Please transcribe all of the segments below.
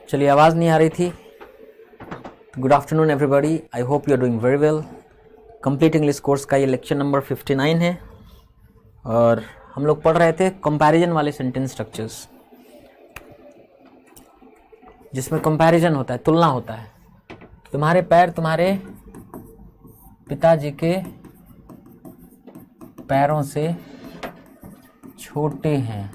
चलिए, आवाज़ नहीं आ रही थी। Good afternoon everybody, I hope you are doing very well. Complete English course का ये लेक्चर नंबर 59 है और हम लोग पढ़ रहे थे कंपैरिजन वाले सेंटेंस स्ट्रक्चर्स, जिसमें कंपैरिजन होता है, तुलना होता है। तुम्हारे पैर तुम्हारे पिताजी के पैरों से छोटे हैं।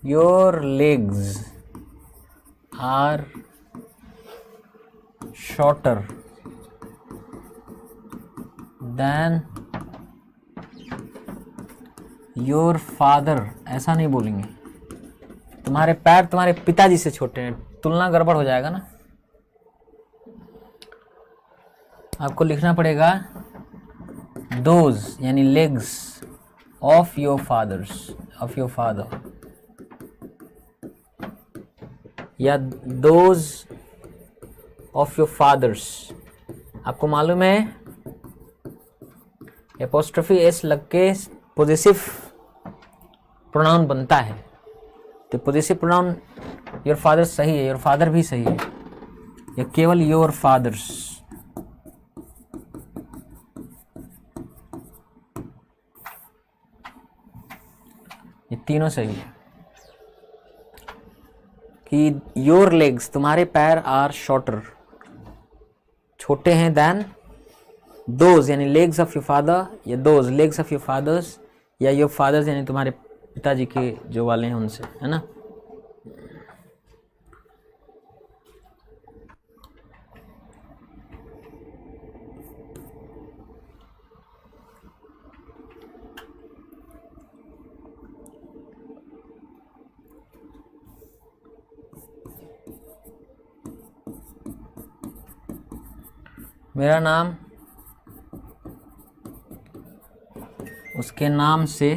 Your legs are shorter than your father। ऐसा नहीं बोलेंगे, तुम्हारे पैर तुम्हारे पिताजी से छोटे हैं, तुलना गड़बड़ हो जाएगा ना। आपको लिखना पड़ेगा those यानी legs of your father या those of your fathers। आपको मालूम है एपोस्ट्रोफी एस लग के पोजेसिव प्रोनाउन बनता है, तो पोजेसिव प्रोनाउन योर फादर सही है, योर फादर भी सही है, या केवल योर फादर्स। ये तीनों सही है कि योर लेग्स तुम्हारे पैर आर शॉर्टर छोटे हैं देन दोज यानी लेग्स ऑफ योर फादर, या those legs of your fathers, या योर फादर्स यानी तुम्हारे पिताजी के जो वाले हैं उनसे, है ना। मेरा नाम उसके नाम से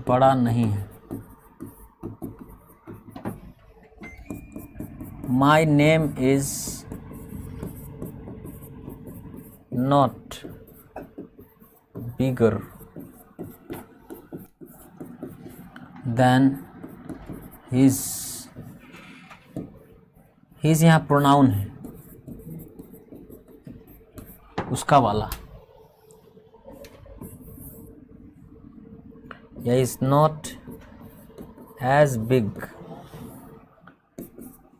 बड़ा नहीं है। My name is not bigger than his। his यहाँ प्रोनाउन है, उसका वाला, या is not as big,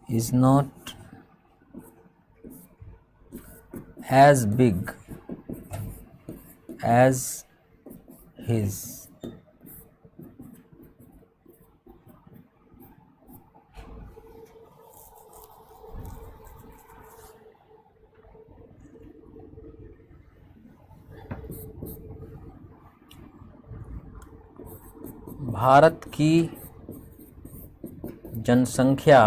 is not as big as his. Bharat की जनसंख्या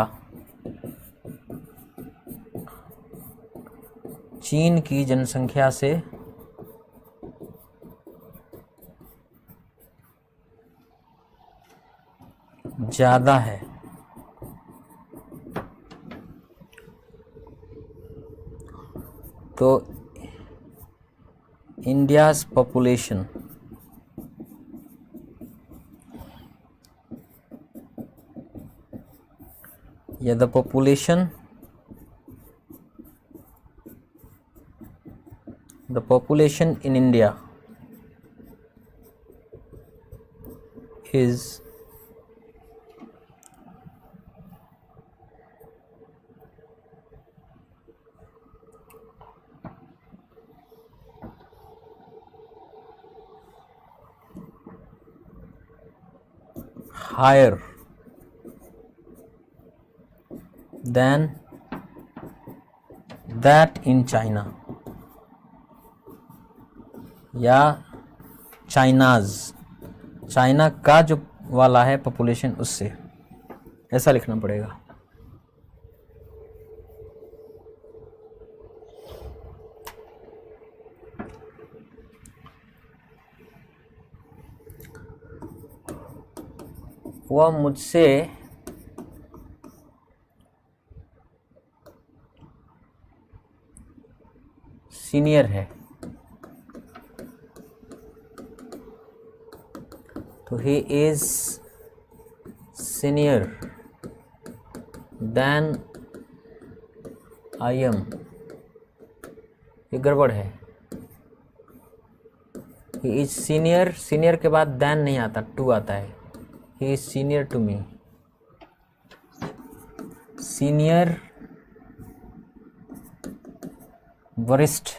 चीन की जनसंख्या से ज़्यादा है। तो इंडियाज़ पॉपुलेशन या the population in India is higher than that in China, या चाइना का जो वाला है पॉपुलेशन उससे, ऐसा लिखना पड़ेगा। वह मुझसे सीनियर है। तो he is senior than I am, ये गड़बड़ है। he is senior, senior के बाद than नहीं आता, to आता है। he is senior to me, senior वरिष्ठ,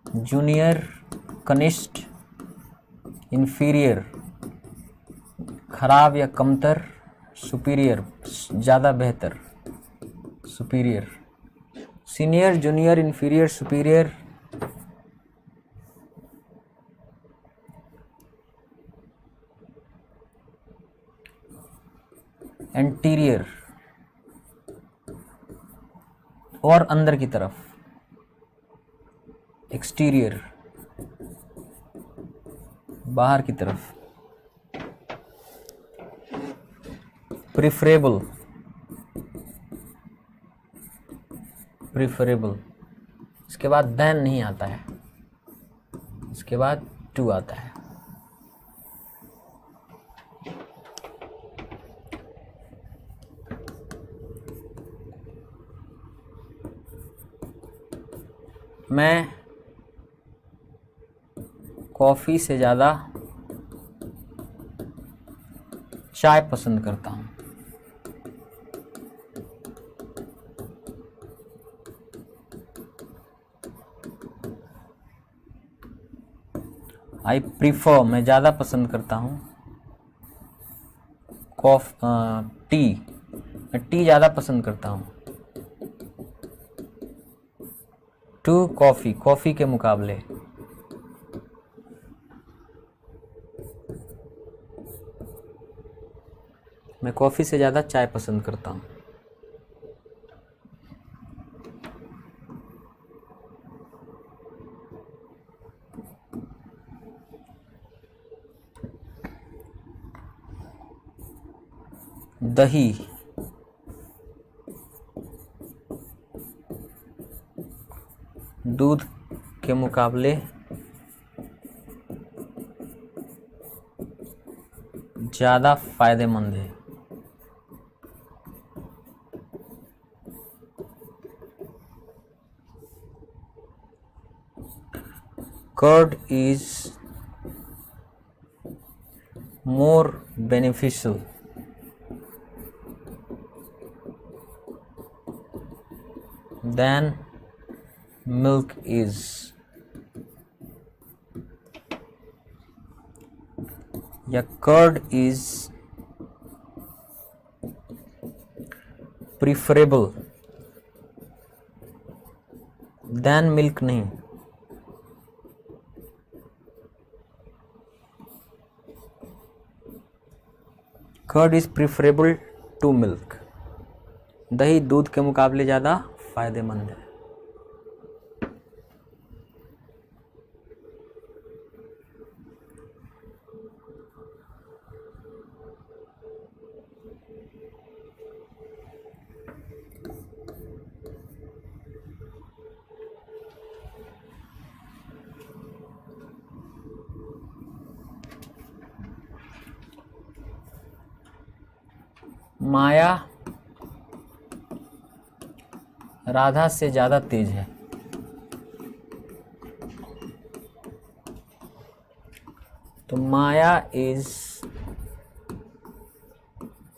जूनियर कनिष्ठ, इंफीरियर खराब या कमतर, सुपीरियर ज़्यादा बेहतर, superior, senior, junior, inferior, superior, anterior और अंदर की तरफ, एक्सटीरियर बाहर की तरफ, प्रिफरेबल, प्रिफरेबल, इसके बाद देन नहीं आता है, इसके बाद टू आता है। मैं कॉफ़ी से ज़्यादा चाय पसंद करता हूँ। आई प्रीफर, मैं ज़्यादा पसंद करता हूँ टी, मैं टी ज़्यादा पसंद करता हूँ टू कॉफ़ी, कॉफ़ी के मुकाबले। मैं कॉफ़ी से ज़्यादा चाय पसंद करता हूँ। दही, दूध के मुकाबले ज़्यादा फायदेमंद है। Curd is more beneficial than milk is, या curd is preferable than milk नहीं, curd is preferable to milk, दही दूध के मुकाबले ज़्यादा फायदेमंद है। माया राधा से ज़्यादा तेज है। तो Maya is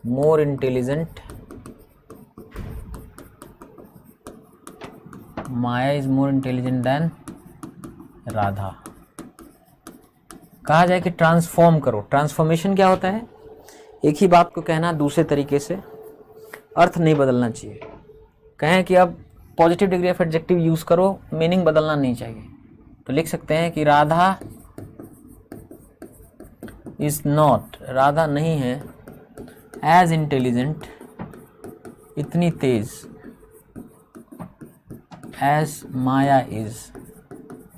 more intelligent, Maya is more intelligent than Radha. कहा जाए कि ट्रांसफॉर्म करो, ट्रांसफॉर्मेशन क्या होता है? एक ही बात को कहना दूसरे तरीके से, अर्थ नहीं बदलना चाहिए। कहें कि अब positive degree of adjective use करो, मीनिंग बदलना नहीं चाहिए। तो लिख सकते हैं कि राधा इज नॉट, राधा नहीं है एज इंटेलिजेंट, इतनी तेज, एज माया इज,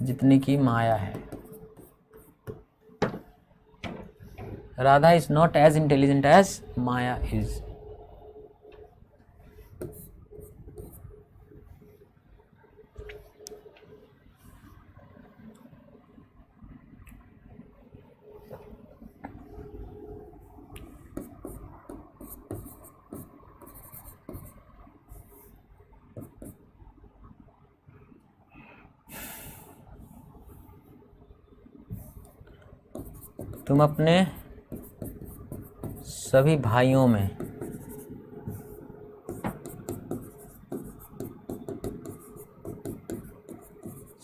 जितनी की माया है। Radha is not as intelligent as Maya is. तुम अपने सभी भाइयों में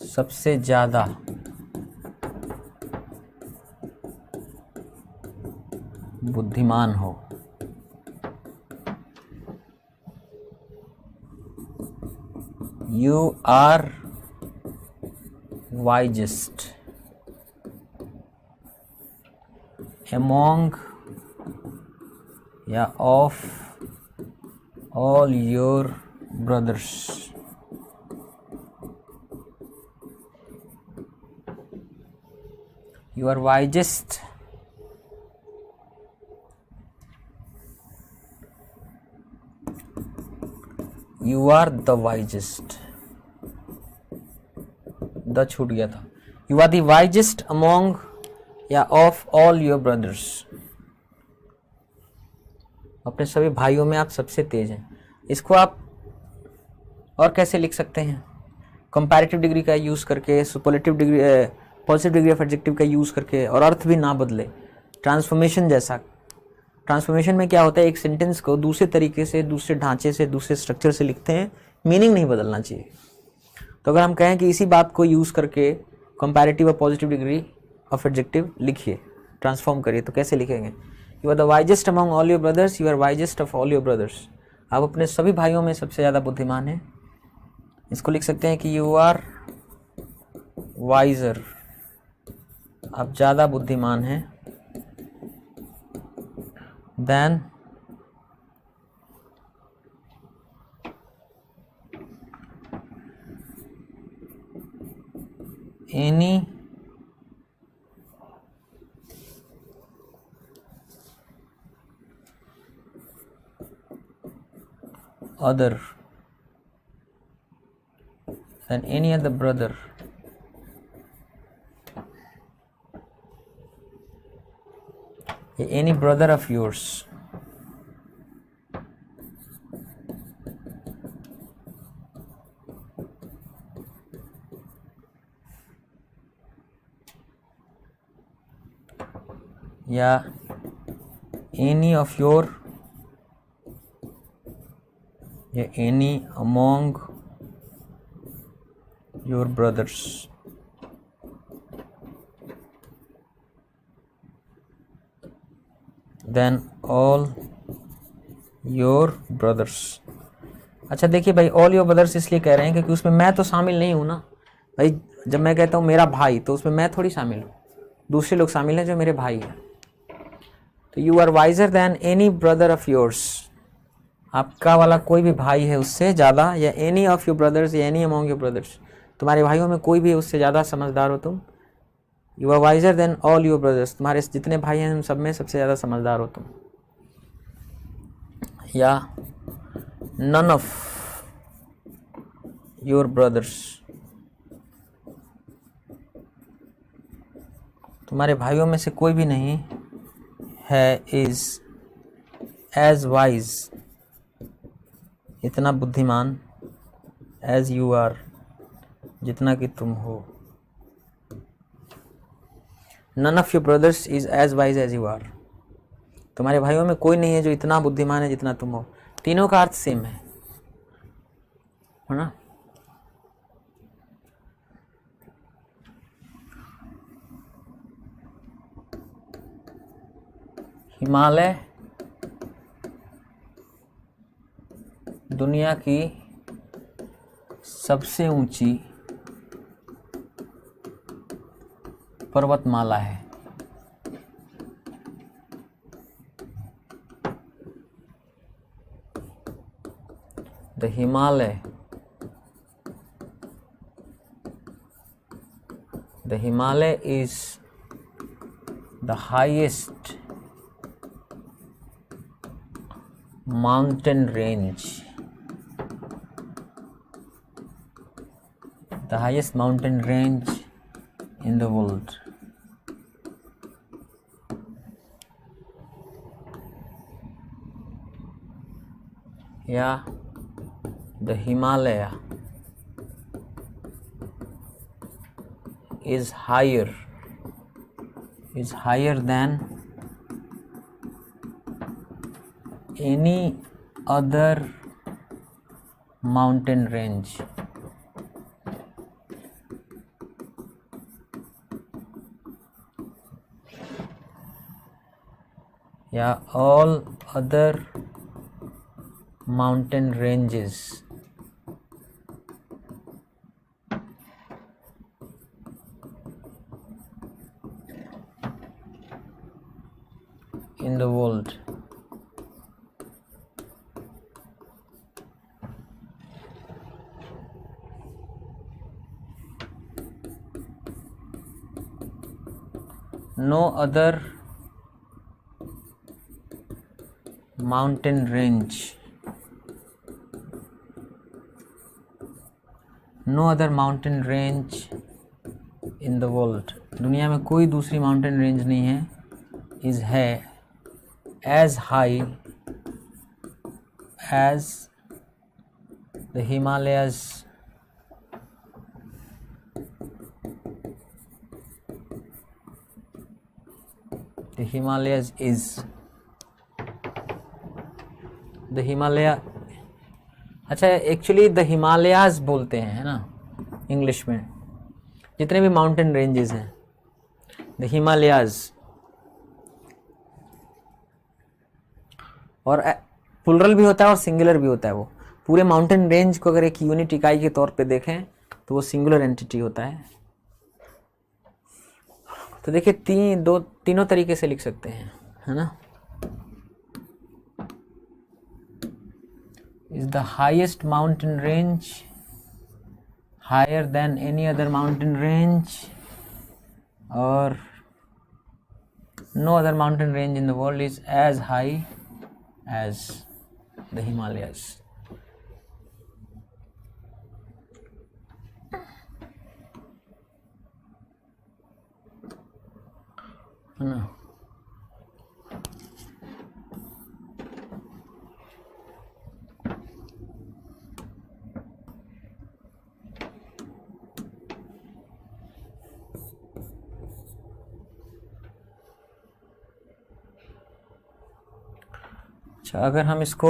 सबसे ज़्यादा बुद्धिमान हो। You are wisest among of all your brothers. You are wisest You are the wisest. The छूट गया था। You are the wisest among of all your brothers. अपने सभी भाइयों में आप सबसे तेज हैं। इसको आप और कैसे लिख सकते हैं? कंपैरेटिव डिग्री का यूज़ करके, superlative degree, positive degree of adjective का यूज़ करके, और अर्थ भी ना बदले, ट्रांसफॉर्मेशन जैसा। ट्रांसफॉर्मेशन में क्या होता है, एक सेंटेंस को दूसरे तरीके से, दूसरे ढांचे से, दूसरे स्ट्रक्चर से लिखते हैं, मीनिंग नहीं बदलना चाहिए। तो अगर हम कहें कि इसी बात को यूज़ करके कंपैरेटिव और पॉजिटिव डिग्री ऑफ एडजेक्टिव लिखिए, ट्रांसफॉर्म करिए, तो कैसे लिखेंगे? You are the wisest among all your brothers, you are wisest of all your brothers. आप अपने सभी भाइयों में सबसे ज़्यादा बुद्धिमान हैं। इसको लिख सकते हैं कि यू आर वाइजर, आप ज़्यादा बुद्धिमान हैं, then any other brother. Any brother of yours. या any of your, या any among your brothers. Then all your brothers. अच्छा देखिए भाई, all your brothers इसलिए कह रहे हैं क्योंकि उसमें मैं तो शामिल नहीं हूं ना भाई। जब मैं कहता हूं मेरा भाई, तो उसमें मैं थोड़ी शामिल हूं, दूसरे लोग शामिल हैं जो मेरे भाई हैं। तो you are wiser than any brother of yours, आपका वाला कोई भी भाई है उससे ज़्यादा, या एनी ऑफ योर ब्रदर्स, या एनी अमॉन्ग योर ब्रदर्स, तुम्हारे भाइयों में कोई भी उससे ज़्यादा समझदार हो तुम। You are wiser than all your brothers, तुम्हारे जितने भाई हैं उन सब में सबसे ज़्यादा समझदार हो तुम। या नन ऑफ योर ब्रदर्स, तुम्हारे भाइयों में से कोई भी नहीं है इज एज वाइज, इतना बुद्धिमान, एज यू आर, जितना कि तुम हो। None of your brothers is as wise as you are, तुम्हारे भाइयों में कोई नहीं है जो इतना बुद्धिमान है जितना तुम हो। तीनों का अर्थ सेम है ना? हिमालय दुनिया की सबसे ऊंची पर्वतमाला है। The Himalaya is the highest mountain range, the highest mountain range in the world. Yeah, the Himalaya is higher is higher than any other mountain range. Yeah, all other mountain ranges in the world. No other mountain range, no other mountain range in the world, दुनिया में कोई दूसरी mountain range नहीं है, is है as high as the Himalayas. The Himalayas is the Himalaya. अच्छा, actually the Himalayas बोलते हैं, है ना, इंग्लिश में जितने भी माउंटेन रेंजेस हैं, द हिमालयाज. और प्लुरल भी होता है और सिंगुलर भी होता है. वो पूरे माउंटेन रेंज को अगर एक यूनिट इकाई के तौर पे देखें तो वो सिंगुलर एंटिटी होता है. तो देखिए तीनों तरीके से लिख सकते हैं, है ना. Is the highest mountain range higher than any other mountain range, or no other mountain range in the world is as high as the Himalayas. है ना. अच्छा, अगर हम इसको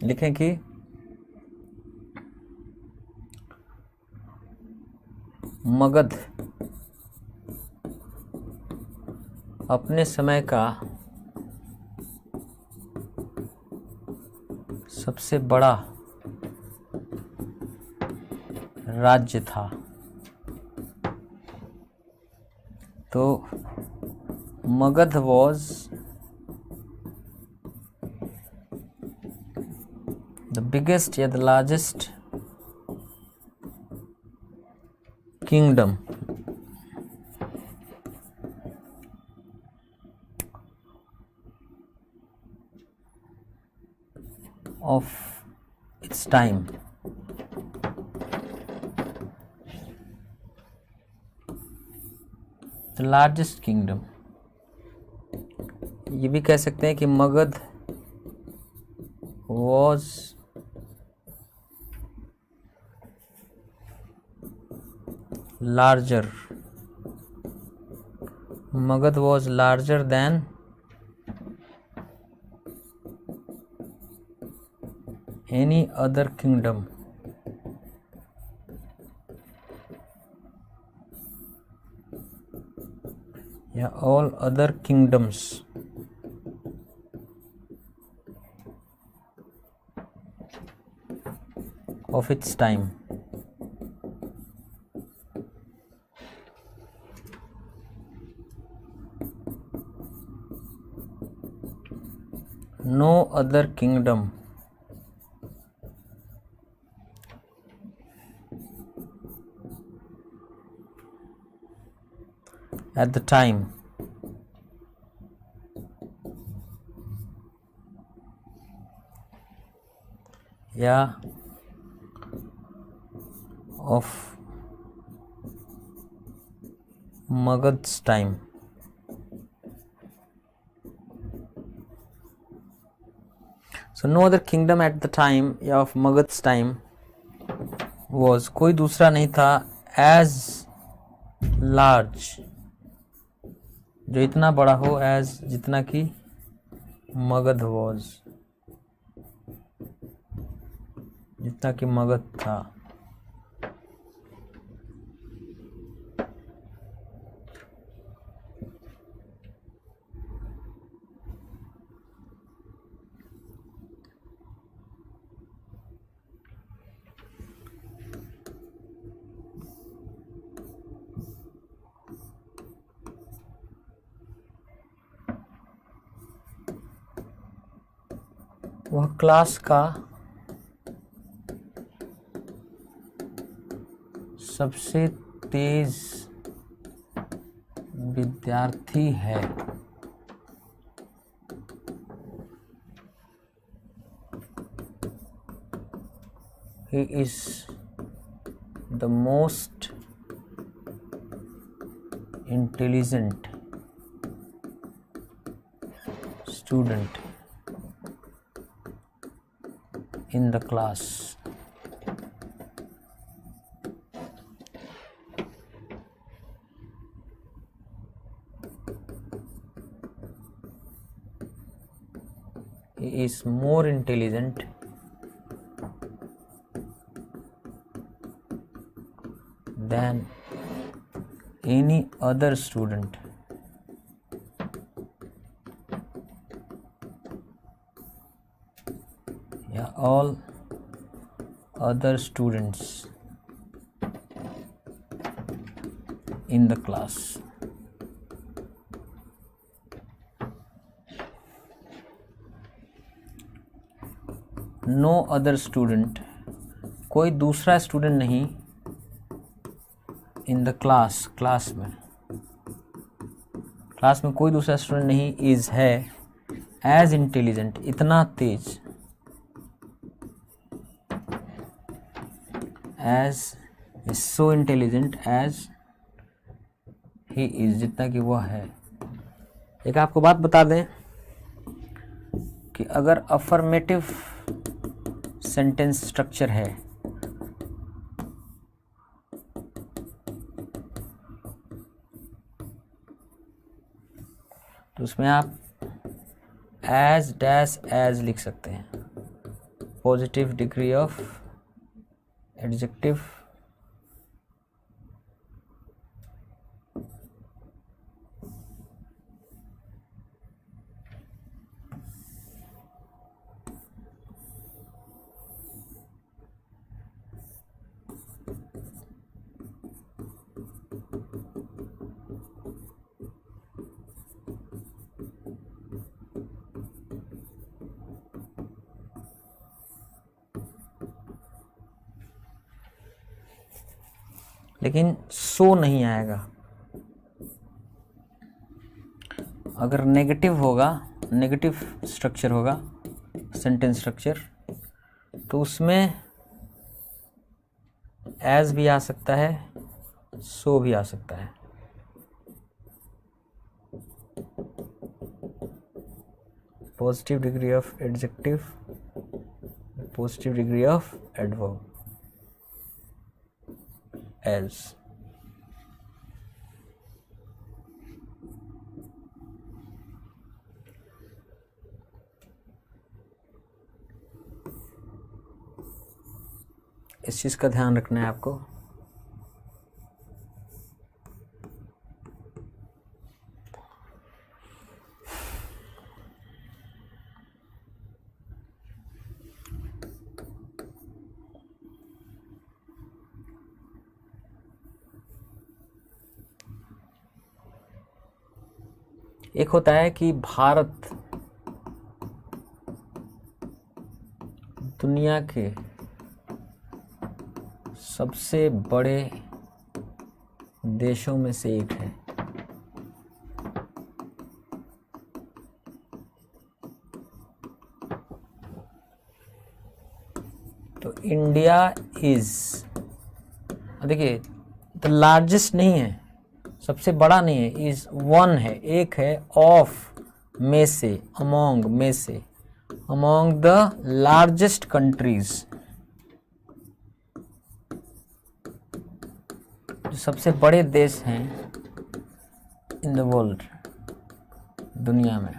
लिखें कि मगध अपने समय का सबसे बड़ा राज्य था, तो मगध was the biggest या the largest kingdom of its time. The largest kingdom. ये भी कह सकते हैं कि Magadh was larger. Magad was larger than any other kingdom all other kingdoms of its time. No other kingdom at the time of Magad's time. So no other kingdom at the time of Magad's time was, कोई दूसरा नहीं था, as large जो इतना बड़ा हो as जितना कि मगध वॉज, जितना कि मगध था। वह क्लास का सबसे तेज विद्यार्थी है। He is the most intelligent student in the class. He is more intelligent than any other student या all other students in the class. No other student, कोई दूसरा स्टूडेंट नहीं इन द क्लास, क्लास में कोई दूसरा student नहीं is है as intelligent, इतना तेज, as is so intelligent as he is, जितना कि वह है। एक आपको बात बता दें कि अगर अफर्मेटिव सेंटेंस स्ट्रक्चर है तो उसमें आप एज डैश एज लिख सकते हैं, पॉजिटिव डिग्री ऑफ एडजेक्टिव लेकिन सो नहीं आएगा। अगर नेगेटिव होगा, नेगेटिव स्ट्रक्चर होगा सेंटेंस स्ट्रक्चर, तो उसमें एज भी आ सकता है, सो भी आ सकता है। Positive degree of adjective, positive degree of adverb as. इस चीज का ध्यान रखना है आपको। एक होता है कि भारत दुनिया के सबसे बड़े देशों में से एक है। तो इंडिया इज, देखिए द लार्जेस्ट नहीं है, सबसे बड़ा नहीं है, इज वन है, एक है, ऑफ में से, अमोंग में से, अमोंग द लार्जेस्ट कंट्रीज, जो सबसे बड़े देश हैं इन द वर्ल्ड। दुनिया में।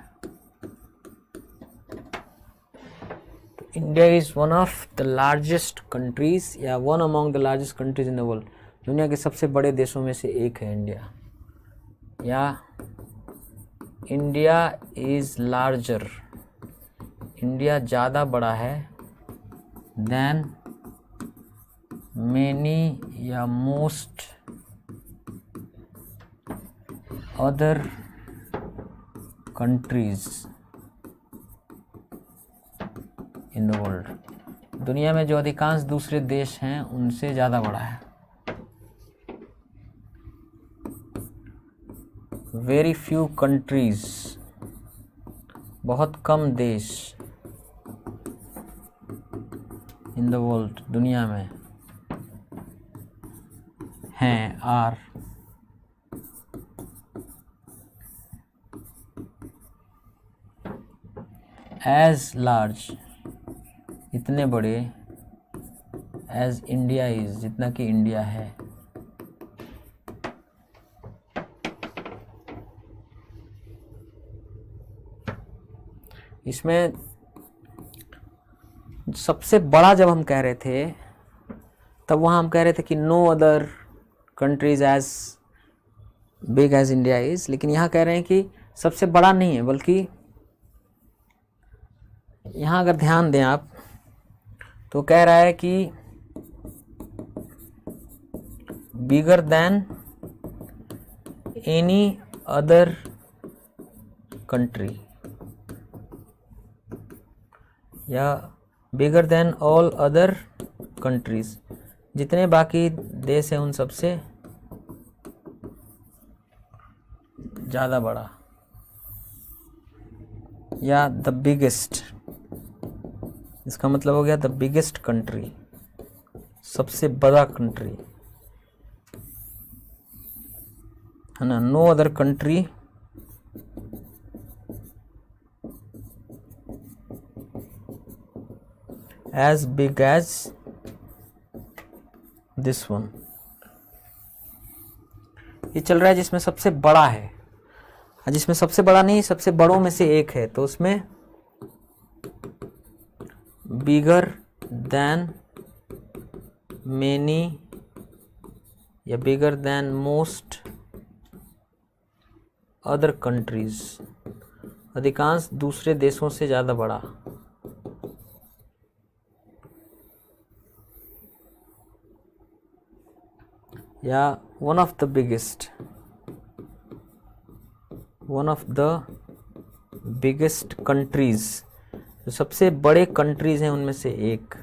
तो India is one of the largest countries या one among the largest countries in the world. दुनिया के सबसे बड़े देशों में से एक है इंडिया, या इंडिया इज लार्जर, इंडिया ज़्यादा बड़ा है देन मेनी या most other countries in the world. दुनिया में जो अधिकांश दूसरे देश हैं उनसे ज़्यादा बड़ा है। वेरी फ्यू कंट्रीज, बहुत कम देश इन द वर्ल्ड, दुनिया में हैं, आर एज लार्ज, इतने बड़े, एज इंडिया इज, जितना कि इंडिया है। इसमें सबसे बड़ा जब हम कह रहे थे तब वहाँ हम कह रहे थे कि no other countries as big as India is, लेकिन यहाँ कह रहे हैं कि सबसे बड़ा नहीं है, बल्कि यहाँ अगर ध्यान दें आप तो कह रहा है कि bigger than any other country, या bigger than all other countries, जितने बाकी देश हैं उन सबसे ज़्यादा बड़ा, या द बिगेस्ट। इसका मतलब हो गया द बिगेस्ट कंट्री, सबसे बड़ा कंट्री, है ना। No other country as big as this one. ये चल रहा है जिसमें सबसे बड़ा है, जिसमें सबसे बड़ा नहीं, सबसे बड़ों में से एक है, तो उसमें बिगर देन मेनी या bigger than most other countries, अधिकांश दूसरे देशों से ज़्यादा बड़ा, या one of the biggest, one of the biggest countries, जो सबसे बड़े कंट्रीज हैं उनमें से एक।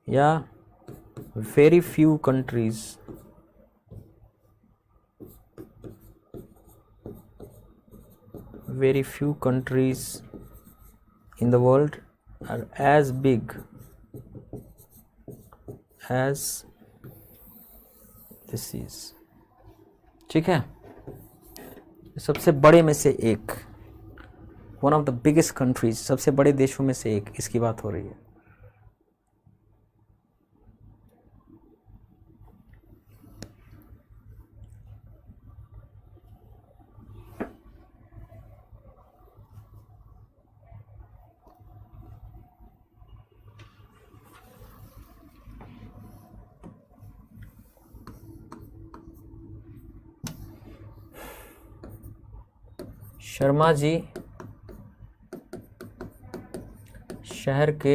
या very few countries, very few countries in the world are as big as this is. ठीक है, सबसे बड़े में से एक, one of the biggest countries, सबसे बड़े देशों में से एक, इसकी बात हो रही है। शर्मा जी शहर के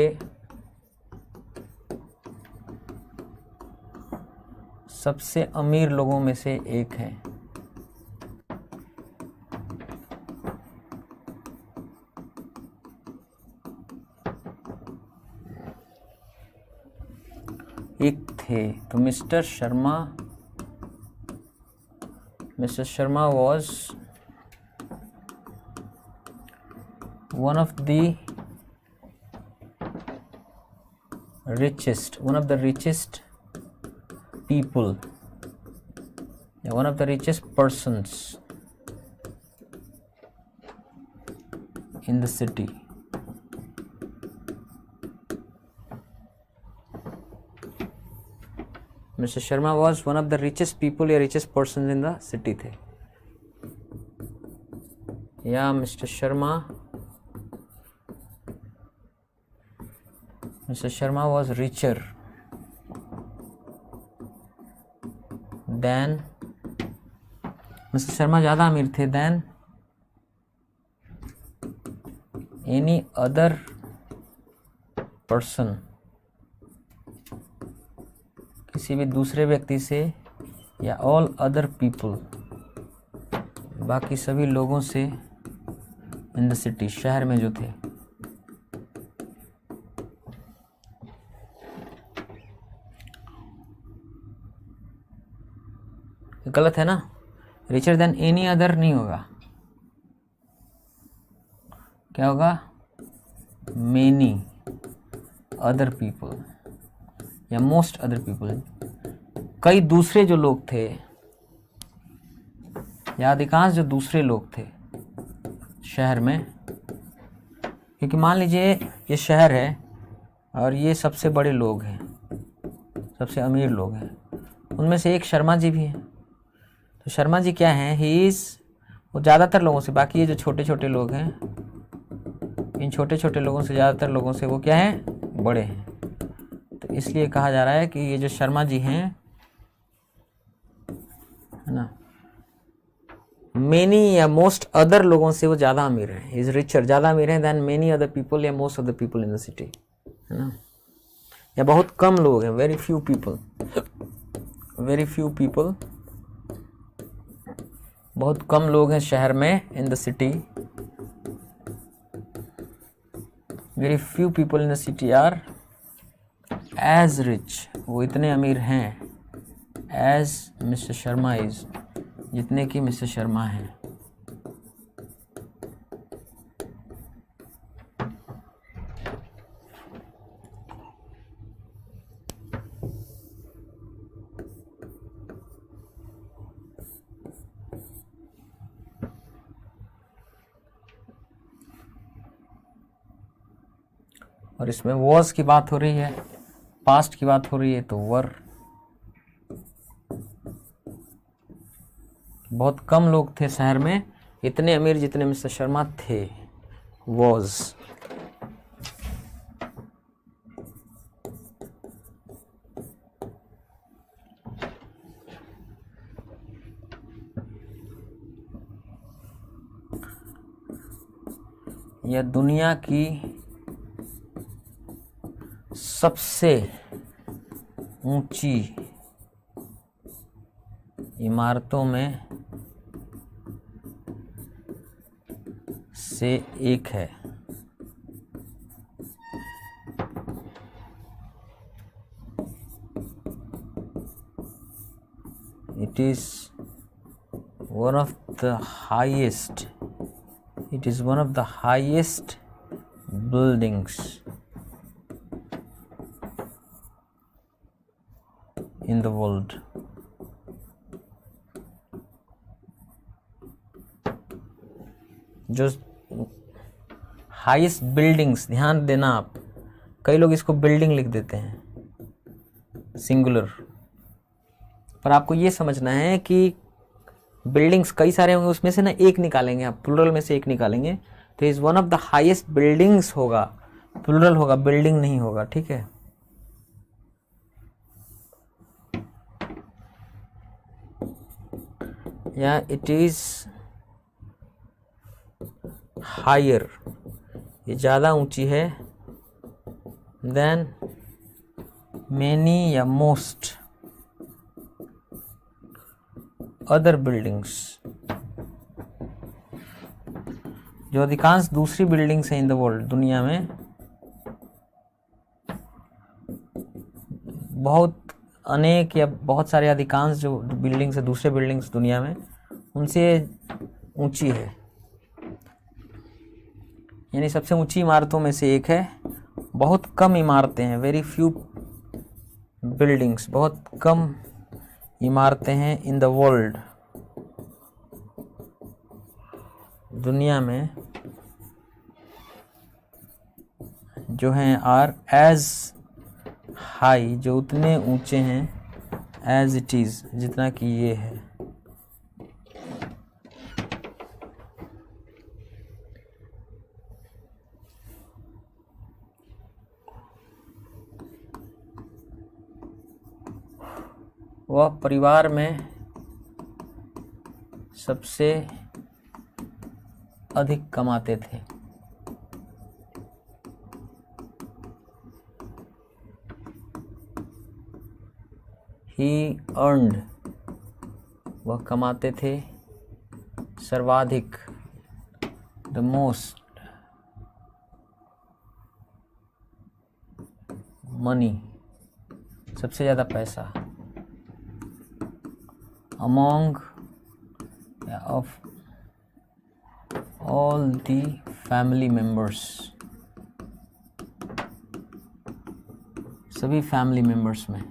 सबसे अमीर लोगों में से एक हैं। एक थे, तो mister Sharma was one of the richest people, one of the richest persons in the city. Mister Sharma was one of the richest people या richest person in the city थे, या mister Sharma was richer than, mister Sharma ज़्यादा अमीर थे then any other person, किसी भी दूसरे व्यक्ति से, या ऑल अदर पीपल, बाकी सभी लोगों से, इन द सिटी, शहर में जो थे। गलत है ना, रिचर देन एनी अदर नहीं होगा, क्या होगा, मेनी अदर पीपल या मोस्ट अदर पीपल, कई दूसरे जो लोग थे या अधिकांश जो दूसरे लोग थे शहर में। क्योंकि मान लीजिए ये शहर है और ये सबसे बड़े लोग हैं, सबसे अमीर लोग हैं, उनमें से एक शर्मा जी भी हैं। तो शर्मा जी क्या हैं, ही इज़, वो ज़्यादातर लोगों से, बाकी ये जो छोटे छोटे लोग हैं, इन छोटे छोटे लोगों से, ज़्यादातर लोगों से वो क्या हैं, बड़े हैं। तो इसलिए कहा जा रहा है कि ये जो शर्मा जी हैं, है ना, मेनी या मोस्ट अदर लोगों से वो ज़्यादा अमीर हैं, इज़ रिचर, ज़्यादा अमीर हैं देन मेनी अदर पीपल या most other people in the city, है ना, या बहुत कम लोग हैं, वेरी फ्यू पीपल, बहुत कम लोग हैं शहर में, in the city, very few people in the city are as rich, वो इतने अमीर हैं, एज मिस्टर शर्मा इज, जितने कि मिस्टर शर्मा हैं। और इसमें वॉज की बात हो रही है, पास्ट की बात हो रही है, तो वर, बहुत कम लोग थे शहर में, इतने अमीर जितने मिस्टर शर्मा थे, वॉज। यह दुनिया की सबसे ऊंची इमारतों में से एक है। It is one of the highest, it is one of the highest buildings in the world. जो हाईएस्ट बिल्डिंग्स, ध्यान देना आप, कई लोग इसको बिल्डिंग लिख देते हैं सिंगुलर, पर आपको ये समझना है कि बिल्डिंग्स कई सारे होंगे, उसमें से ना एक निकालेंगे आप, प्लुरल में से एक निकालेंगे, तो is one of the highest buildings होगा, प्लुरल होगा, बिल्डिंग नहीं होगा, ठीक है। या इट इज हायर, ये ज़्यादा ऊंची है, देन मैनी या मोस्ट अदर बिल्डिंग्स, जो अधिकांश दूसरी बिल्डिंग्स हैं इन द वर्ल्ड, दुनिया में, बहुत अनेक या बहुत सारे अधिकांश जो बिल्डिंग्स है, दूसरे बिल्डिंग्स दुनिया में, उनसे ऊंची है, यानी सबसे ऊंची इमारतों में से एक है। बहुत कम इमारतें हैं, वेरी फ्यू बिल्डिंग्स, बहुत कम इमारतें हैं इन द वर्ल्ड, दुनिया में, जो हैं आर एज हाई, जो उतने ऊंचे हैं, एज इट इज़, जितना कि ये है। वह परिवार में सबसे अधिक कमाते थे। He earned, वह कमाते थे सर्वाधिक, the most money, सबसे ज़्यादा पैसा, among of all the family members, सभी फैमिली मेंबर्स में।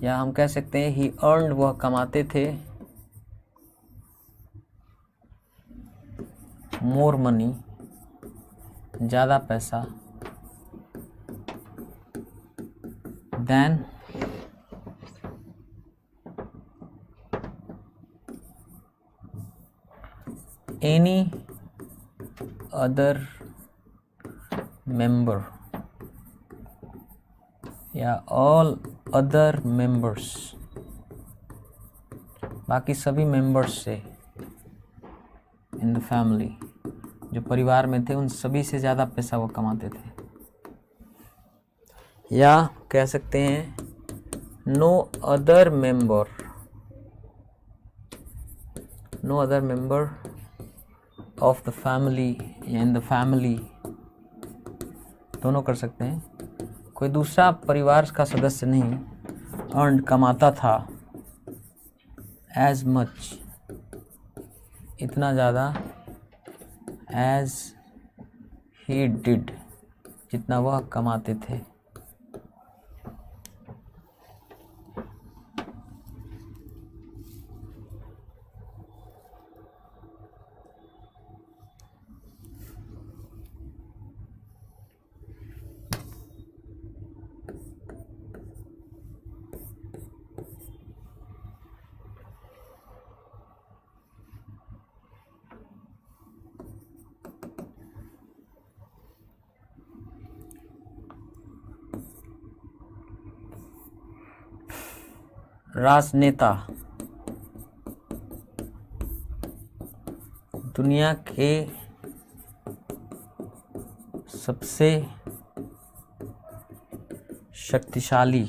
या हम कह सकते हैं ही अर्नड, वह कमाते थे मोर मनी, ज़्यादा पैसा, देन एनी अदर मेंबर या ऑल अदर मेंबर्स, बाकी सभी मेंबर्स से इन द फैमिली, जो परिवार में थे उन सभी से ज़्यादा पैसा वो कमाते थे। या कह सकते हैं no other member of the family या इन द फैमिली, दोनों कर सकते हैं। कोई दूसरा परिवार का सदस्य नहीं अर्न कमाता था एज मच, इतना ज़्यादा, एज ही डिड, जितना वह कमाते थे। राजनेता दुनिया के सबसे शक्तिशाली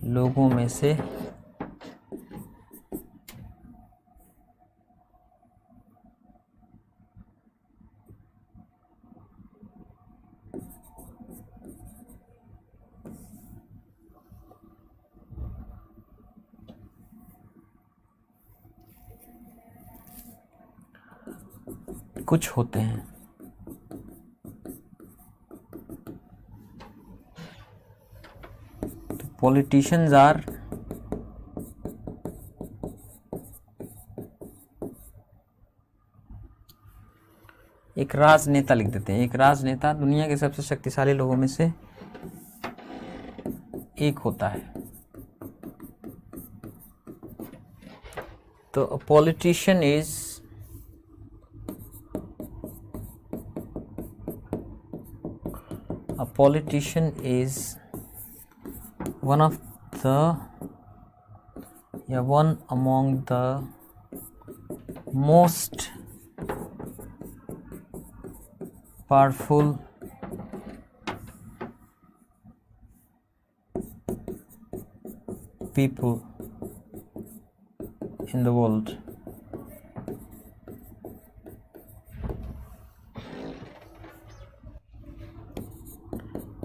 लोगों में से कुछ होते हैं। तो पॉलिटिशियंस आर एक राजनेता लिख देते हैं। एक राजनेता दुनिया के सबसे शक्तिशाली लोगों में से एक होता है। तो a politician is one among the most powerful people in the world.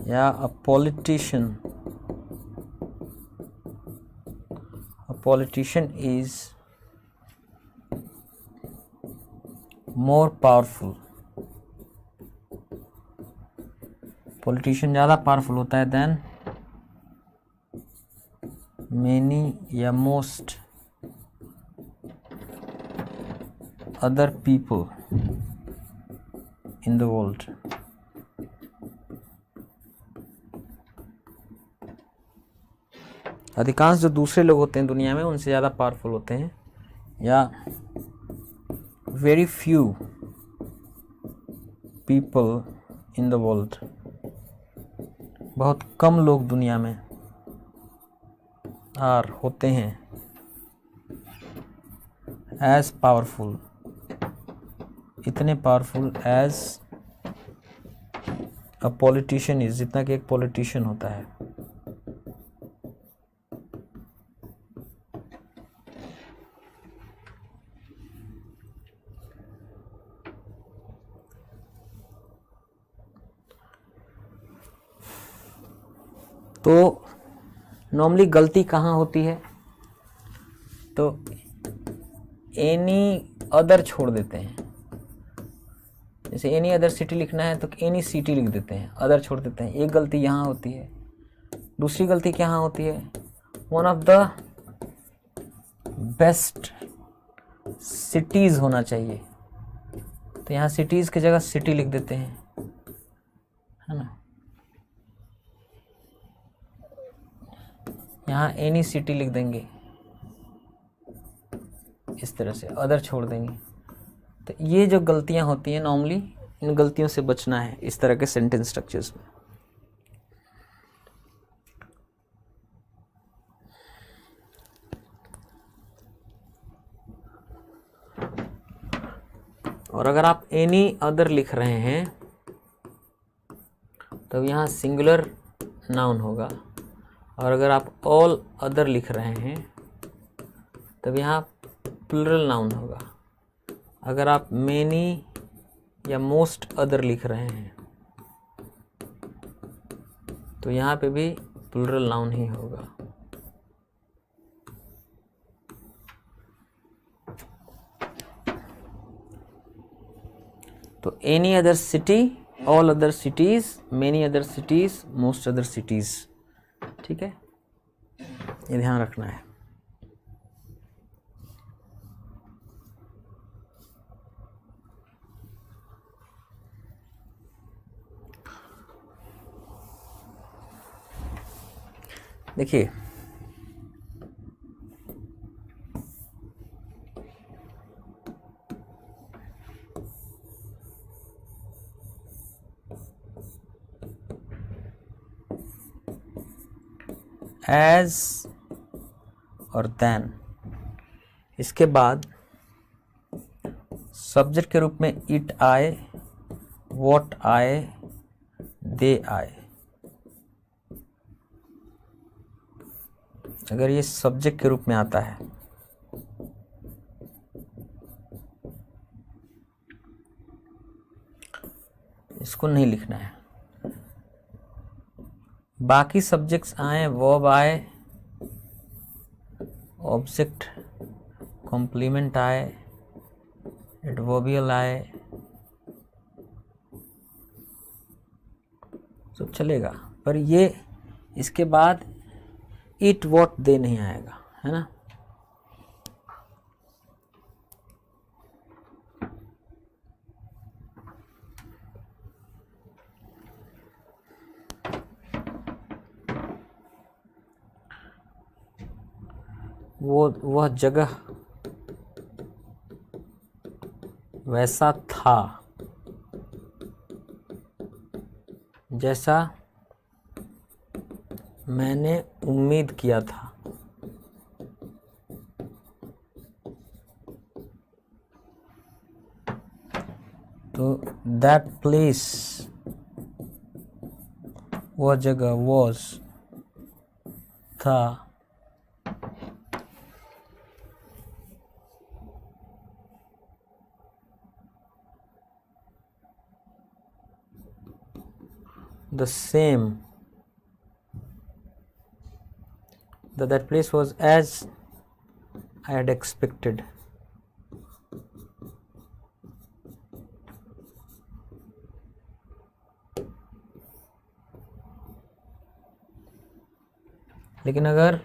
Yeah, a politician is more powerful. Politician ज़्यादा पावरफुल होता है देन many या most other people in the world. अधिकांश जो दूसरे लोग होते हैं दुनिया में उनसे ज़्यादा पावरफुल होते हैं, या very few people in the world, बहुत कम लोग दुनिया में आर होते हैं एज पावरफुल, इतने powerful as a politician is, जितना कि एक पॉलिटिशियन होता है। तो नॉर्मली गलती कहाँ होती है? तो एनी अदर छोड़ देते हैं, जैसे एनी अदर सिटी लिखना है तो एनी सिटी लिख देते हैं, अदर छोड़ देते हैं। एक गलती यहाँ होती है। दूसरी गलती क्या होती है? One of the best cities होना चाहिए, तो यहाँ सिटीज़ की जगह सिटी लिख देते हैं, है ना। यहाँ एनी सिटी लिख देंगे, इस तरह से अदर छोड़ देंगे। तो ये जो गलतियाँ होती हैं नॉर्मली, इन गलतियों से बचना है इस तरह के सेंटेंस स्ट्रक्चर्स में। और अगर आप एनी अदर लिख रहे हैं तो यहाँ सिंगुलर नाउन होगा, और अगर आप ऑल अदर लिख रहे हैं तब यहाँ प्लुरल नाउन होगा। अगर आप मेनी या मोस्ट अदर लिख रहे हैं तो यहाँ पे भी प्लुरल नाउन ही होगा। तो any other city, all other cities, many other cities, most other cities, ठीक है, ये ध्यान रखना है। देखिए एज और देन, इसके बाद सब्जेक्ट के रूप में इट आए, व्हाट आए, दे आए। अगर ये सब्जेक्ट के रूप में आता है इसको नहीं लिखना है। बाकी सब्जेक्ट्स आए, वर्ब आए, ऑब्जेक्ट कॉम्प्लीमेंट आए, एडवर्बियल आए, सब चलेगा, पर ये इसके बाद इट व्हाट दे नहीं आएगा, है ना। वह जगह वैसा था जैसा मैंने उम्मीद किया था। तो दैट प्लेस, वह जगह, वॉज था, the same, that place was as I had expected. लेकिन अगर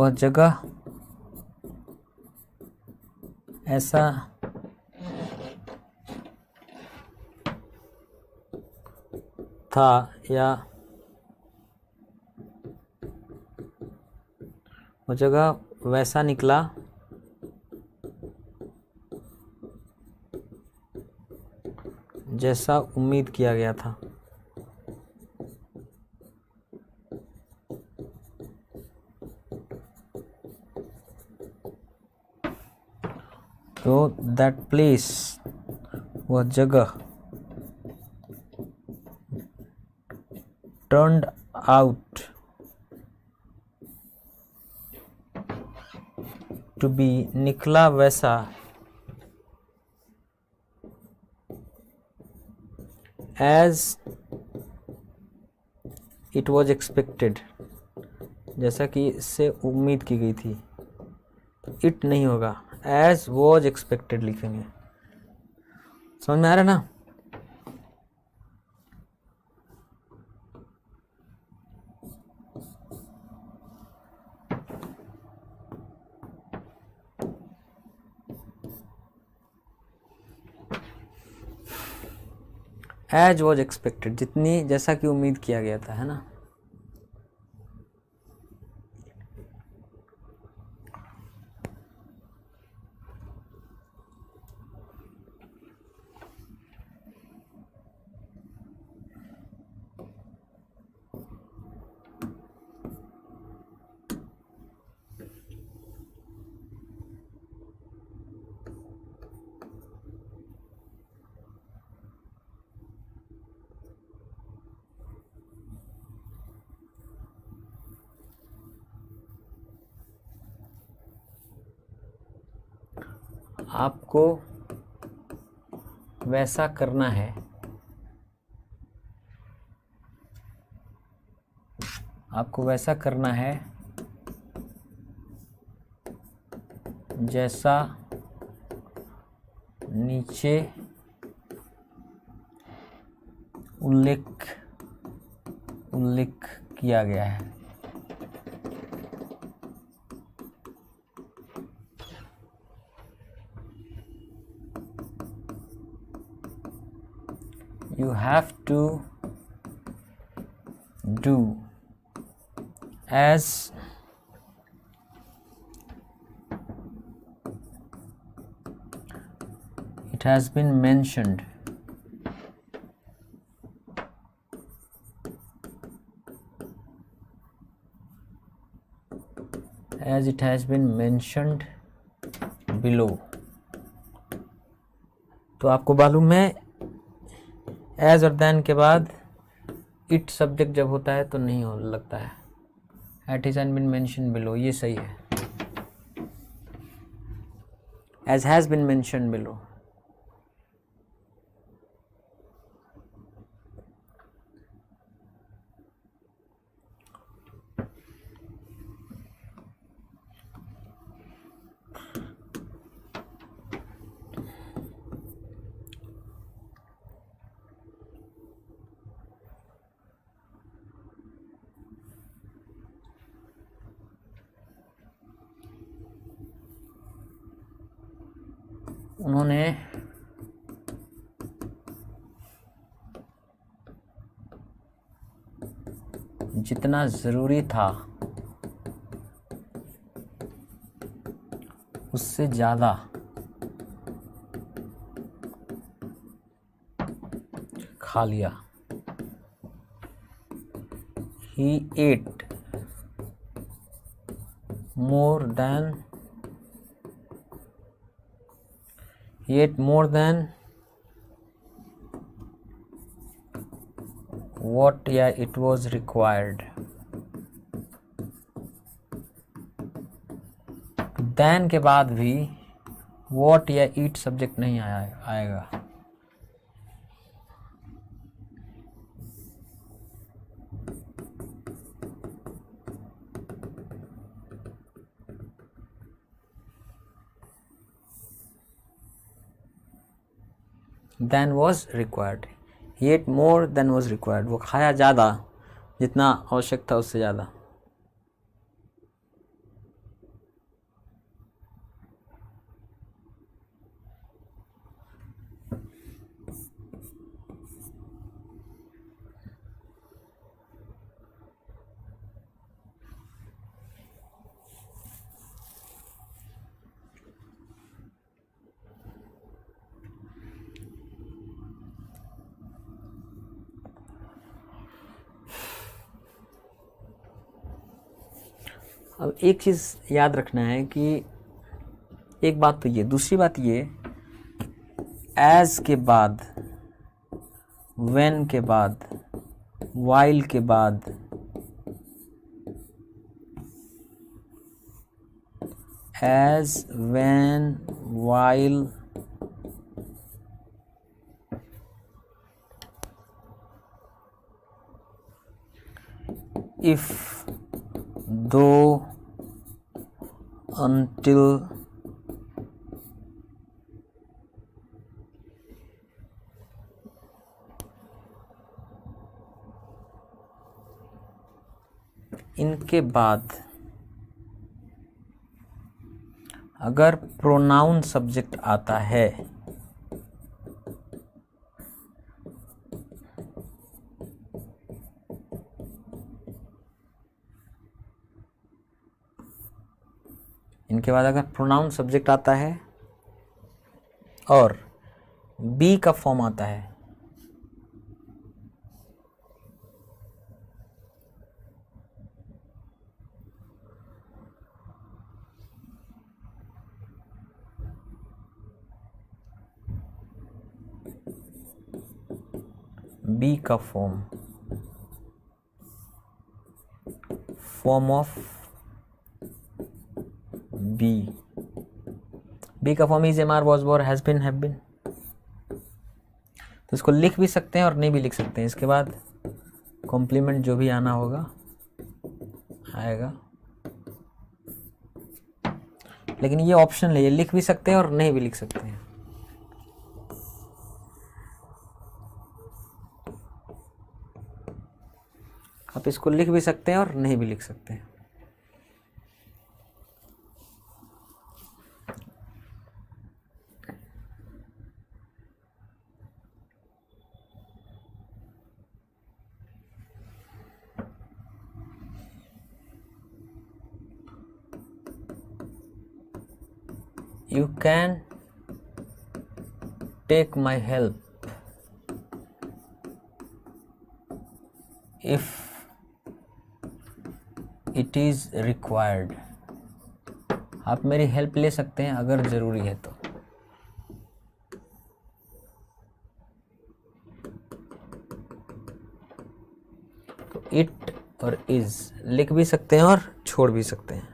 वह जगह ऐसा था या वह जगह वैसा निकला जैसा उम्मीद किया गया था। तो दैट प्लेस, वह जगह, टर्न्ड आउट टू बी, निकला वैसा, एज इट वॉज एक्सपेक्टेड, जैसा कि इससे उम्मीद की गई थी। इट नहीं होगा, एज वॉज एक्सपेक्टेड लिखेंगे। समझ में आ रहा है ना? एज वॉज एक्सपेक्टेड, जितनी, जैसा कि उम्मीद किया गया था, है ना? आपको वैसा करना है, आपको वैसा करना है जैसा नीचे उल्लेख किया गया है। You have to do as it has been mentioned, as it has been mentioned below। तो आपको मालूम है एज और देन के बाद इट सब्जेक्ट जब होता है तो नहीं हो लगता है। It is been mention below, ये सही है। As has been mention below. उन्होंने जितना ज़रूरी था उससे ज़्यादा खा लिया। He ate more than what it was required। then के बाद भी what या eat सब्जेक्ट नहीं आएगा। than was required। he ate more than was required, वो खाया ज़्यादा, जितना आवश्यक था उससे ज़्यादा। अब एक चीज़ याद रखना है कि एक बात तो ये, दूसरी बात ये, एज के बाद, व्हेन के बाद, वाइल के बाद, as, when, while, if, though, until, इनके बाद अगर प्रोनाउन सब्जेक्ट आता है इनके बाद अगर प्रोनाउन सब्जेक्ट आता है और बी का फॉर्म आता है, बी का फॉर्म ऑफ बी का form is, am are, was, were, has been, have been. तो इसको लिख भी सकते हैं और नहीं भी लिख सकते हैं। इसके बाद कॉम्प्लीमेंट जो भी आना होगा आएगा, लेकिन ये ऑप्शनल है, ये लिख भी सकते हैं और नहीं भी लिख सकते हैं। आप इसको लिख भी सकते हैं और नहीं भी लिख सकते हैं। You can take my help if it is required। आप मेरी हेल्प ले सकते हैं अगर ज़रूरी है तो। इट और इज लिख भी सकते हैं और छोड़ भी सकते हैं।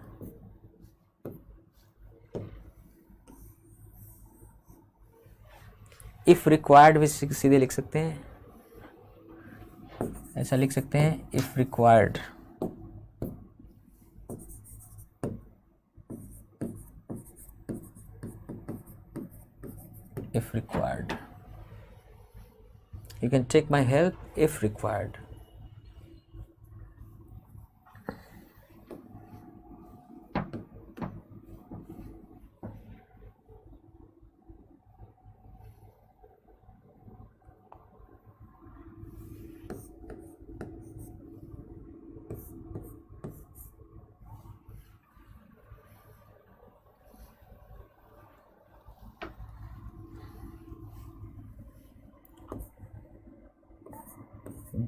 इफ रिक्वायर्ड भी सीधे लिख सकते हैं, ऐसा लिख सकते हैं, if required. If required, you can take my help if required।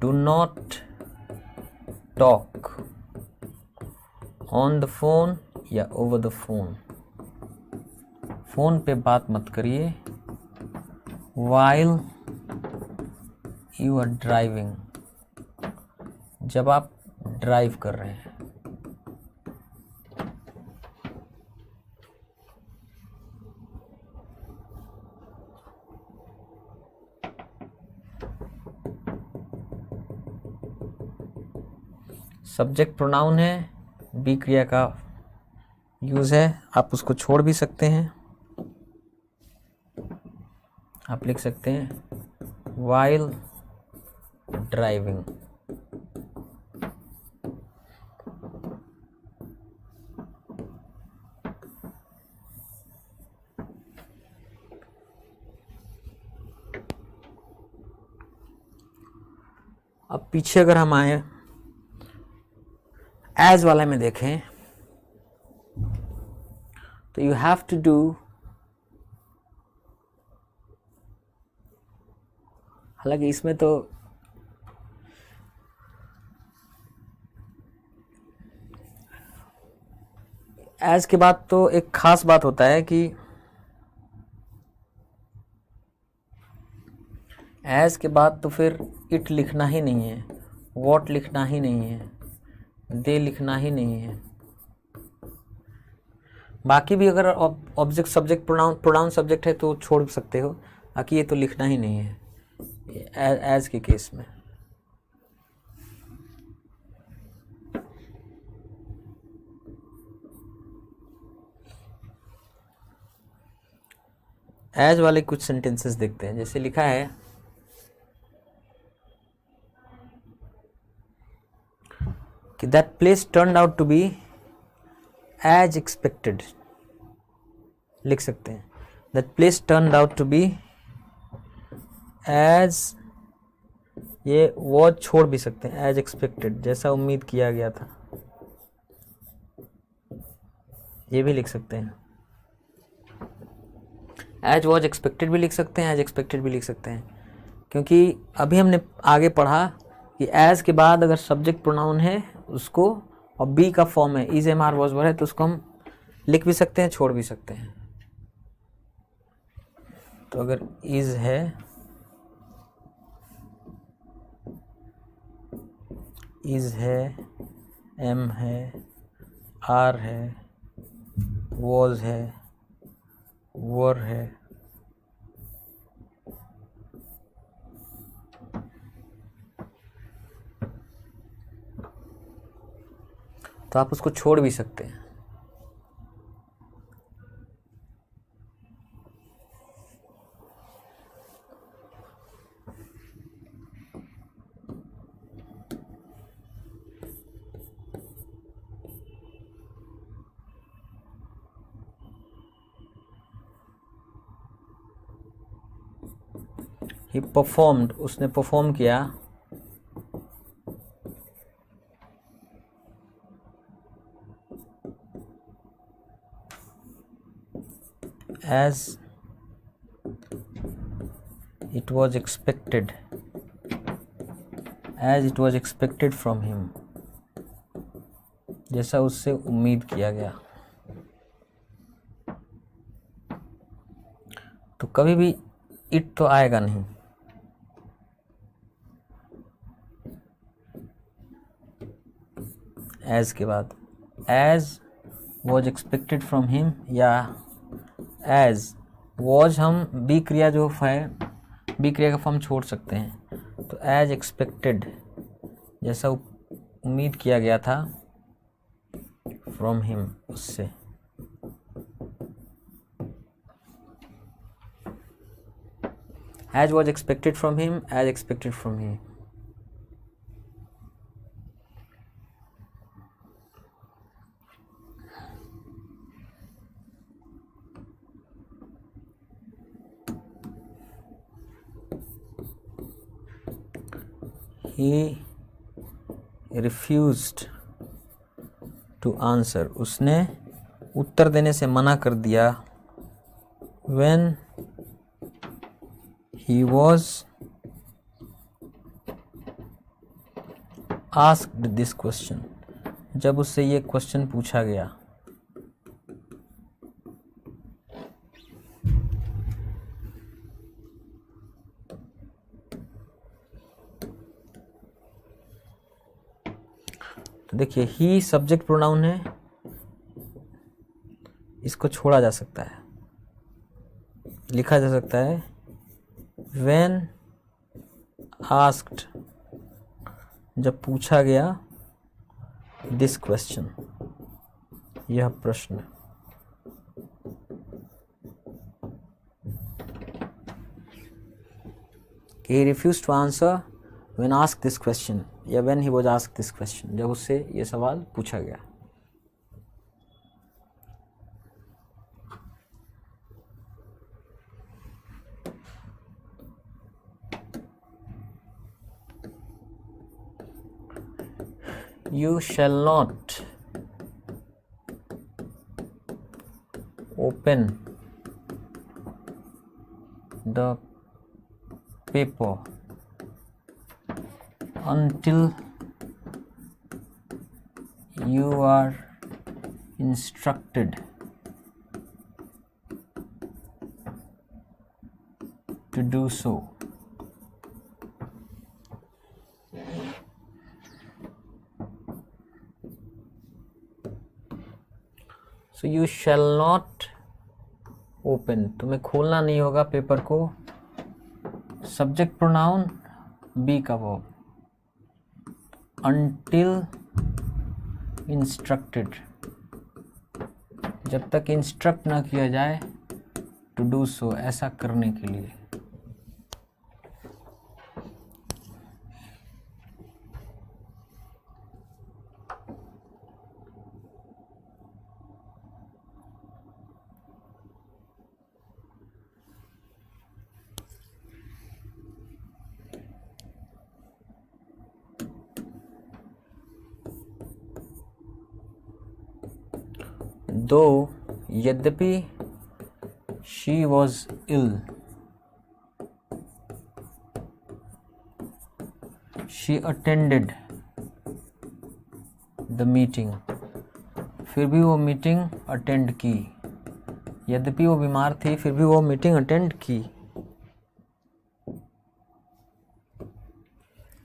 Do not talk on the phone या over the phone। फोन पे बात मत करिए while you are driving, जब आप ड्राइव कर रहे हैं। सब्जेक्ट प्रोनाउन है, बी क्रिया का यूज़ है, आप उसको छोड़ भी सकते हैं। आप लिख सकते हैं while driving। अब पीछे अगर हम आए एज वाले में देखें तो यू हैव टू डू, हालांकि इसमें तो एज के बाद तो एक खास बात होता है कि एज के बाद तो फिर इट लिखना ही नहीं है, वॉट लिखना ही नहीं है, दे लिखना ही नहीं है। बाकी भी अगर ऑब्जेक्ट सब्जेक्ट प्रोनाउन सब्जेक्ट है तो छोड़ सकते हो, बाकी ये तो लिखना ही नहीं है एज के केस में। एज वाले कुछ सेंटेंसेस देखते हैं। जैसे लिखा है कि that place turned out to be as expected, लिख सकते हैं that place turned out to be as, ये वॉज छोड़ भी सकते हैं, एज एक्सपेक्टेड, जैसा उम्मीद किया गया था, ये भी लिख सकते हैं। एज वॉज एक्सपेक्टेड भी लिख सकते हैं, एज एक्सपेक्टेड भी लिख सकते हैं, क्योंकि अभी हमने आगे पढ़ा कि एज के बाद अगर सब्जेक्ट प्रोनाउन है उसको, और बी का फॉर्म है इज, एम, आर, वॉज, वर है, तो उसको हम लिख भी सकते हैं, छोड़ भी सकते हैं। तो अगर इज है, इज है, एम है, आर है, वॉज है, वर है, तो आप उसको छोड़ भी सकते हैं। ही परफॉर्म्ड, उसने परफॉर्म किया, as it was expected, as it was expected from him, जैसा उससे उम्मीद किया गया। तो कभी भी इट तो आएगा नहीं, एज के बाद। As was expected from him, या एज वॉज हम बी क्रिया जो है, बी क्रिया का फॉर्म छोड़ सकते हैं, तो एज एक्सपेक्टेड, जैसा उम्मीद किया गया था, फ्रॉम हिम, उससे। As was expected from him, as expected from him. He refused to answer, उसने उत्तर देने से मना कर दिया, when he was asked this question, जब उससे ये क्वेश्चन पूछा गया। देखिए ही सब्जेक्ट प्रोनाउन है, इसको छोड़ा जा सकता है, लिखा जा सकता है when asked, जब पूछा गया, this question, यह प्रश्न। he refused to answer when asked this question, या when he was asked this question, जब उससे ये सवाल पूछा गया। You shall not open the paper until you are instructed to do so. So you shall not open, तुम्हें खोलना नहीं होगा पेपर को. सब्जेक्ट प्रोनाउन बी का वर्ब, until instructed, जब तक इंस्ट्रक्ट ना किया जाए, to do so, ऐसा करने के लिए. Though, यद्यपि, she was ill, she attended the meeting, फिर भी वो मीटिंग अटेंड की. यद्यपि वो बीमार थी फिर भी वो मीटिंग अटेंड की.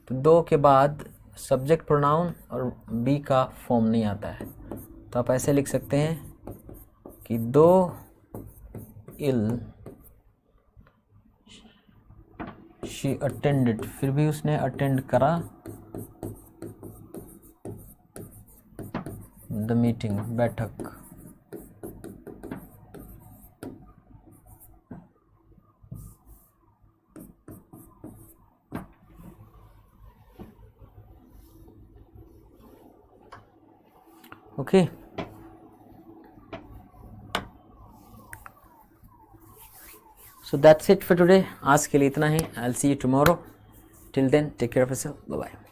तो दो के बाद सब्जेक्ट प्रोनाउन और बी का फॉर्म नहीं आता है, तो आप ऐसे लिख सकते हैं कि दो इल शी अटेंडेड, फिर भी उसने अटेंड करा द मीटिंग, बैठक. Okay So that's it for today. आज के लिए इतना ही. I'll see you tomorrow. Till then, take care of yourself. Bye bye.